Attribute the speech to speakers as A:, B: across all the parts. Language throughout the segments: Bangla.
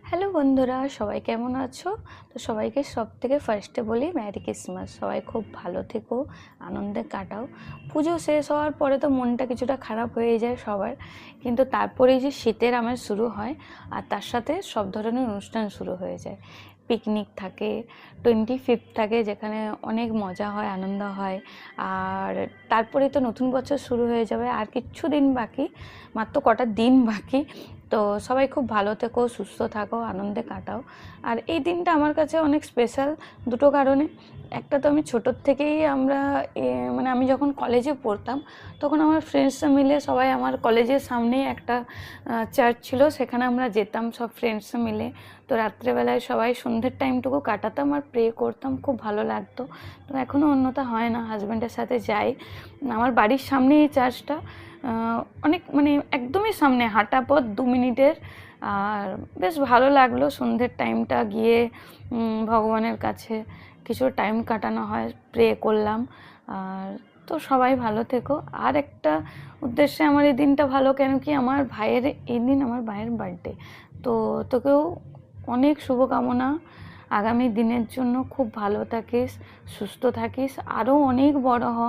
A: হ্যালো বন্ধুরা, সবাই কেমন আছো? তো সবাইকে সবথেকে ফার্স্টে বলি মেরি ক্রিসমাস। সবাই খুব ভালো থেকো, আনন্দে কাটাও। পুজো শেষ হওয়ার পরে তো মনটা কিছুটা খারাপ হয়ে যায় সবার, কিন্তু তারপরেই যে শীতের আমেজ শুরু হয় আর তার সাথে সব ধরনের অনুষ্ঠান শুরু হয়ে যায়। পিকনিক থাকে, 25th থাকে, যেখানে অনেক মজা হয়, আনন্দ হয়। আর তারপরে তো নতুন বছর শুরু হয়ে যাবে, আর কিচ্ছু দিন বাকি, মাত্র কটা দিন বাকি। তো সবাই খুব ভালো থেকো, সুস্থ থাকো, আনন্দে কাটাও। আর এই দিনটা আমার কাছে অনেক স্পেশাল দুটো কারণে। একটা তো আমি ছোটোর থেকেই মানে আমি যখন কলেজে পড়তাম তখন আমার ফ্রেন্ডসরা মিলে সবাই, আমার কলেজের সামনেই একটা চার্চ ছিল, সেখানে আমরা যেতাম সব ফ্রেন্ডসরা মিলে। তো রাত্রেবেলায় সবাই সন্ধ্যের টাইমটুকু কাটাতাম আর প্রে করতাম, খুব ভালো লাগতো। তো এখনও অন্যথা হয় না, হাজব্যান্ডের সাথে যাই। আমার বাড়ির সামনেই এই চার্চটা, অনেক মানে একদমই সামনে, হাঁটা পথ 2 মিনিটের। আর বেশ ভালো লাগলো সন্ধ্যের টাইমটা গিয়ে ভগবানের কাছে কিছু টাইম কাটানো হয়, প্রে করলাম। আর তো সবাই ভালো থেকো। আর একটা উদ্দেশ্যে আমার এই দিনটা ভালো, কেন কি আমার ভাইয়ের এই দিন, আমার ভাইয়ের বার্থডে। তো তোকেও অনেক শুভকামনা আগামী দিনের জন্য। খুব ভালো থাকিস, সুস্থ থাকিস, আরও অনেক বড় হ।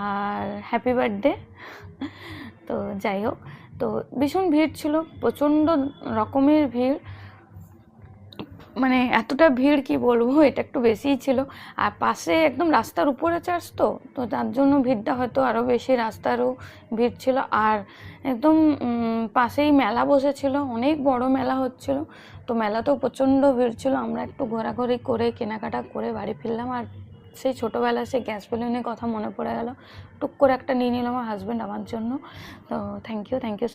A: আর হ্যাপি বার্থডে। তো যাই হোক, তো ভীষণ ভিড় ছিল, প্রচণ্ড রকমের ভিড়। মানে এতটা ভিড় কি বলবো, এটা একটু বেশিই ছিল। আর পাশে একদম রাস্তার উপরে চার্চ, তো তো তার জন্য ভিড়টা হয়তো আরও বেশি, রাস্তারও ভিড় ছিল। আর একদম পাশেই মেলা বসেছিল, অনেক বড় মেলা হচ্ছিল। তো মেলাতেও প্রচণ্ড ভিড় ছিল। আমরা একটু ঘোরাঘুরি করে কেনাকাটা করে বাড়ি ফিরলাম। আর সেই ছোটোবেলায় সেই গ্যাস বেলুনের কথা মনে পড়ে গেল, টুক করে একটা নিয়ে নিলাম আমার হাজব্যান্ড আমার জন্য। তো থ্যাংক ইউ।